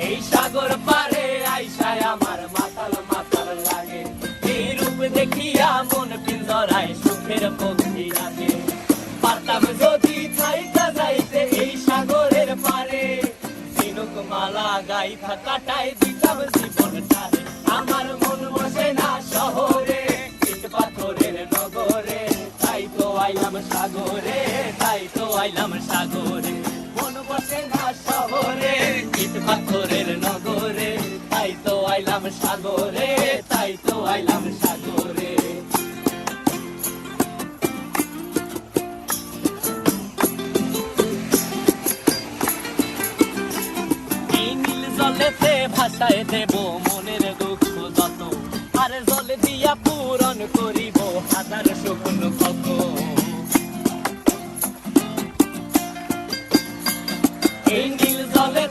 এই সাগর পারে আইসায় আমার মাতাল মাতাল লাগে, এই রূপ দেখিয়া মন পিঞ্জরায় সুখের পক্ষী লাগে। পারতাম যদি থাইকা যাইতে এই সাগরের পারে, ঝিনুক মালা গাইথা কাটাই দিতাম জীবনটারে। আমার মন বসে না শহরে, ইট পাথরের নগরে, তাই তো আইলাম সাগরে, তাই তো আইলাম সাগরে। মন বসে না শহরে, ইট পাথরের নগরে, তাই তো আইলাম সাগরে, তাই তো আইলাম সাগরে। এই নীল জলেতে ভাসায় দেব মনের দুঃখ যত, আর জলে দিয়া পূরণ করিব হাজার স্বপ্ন কত। এই নীল জলে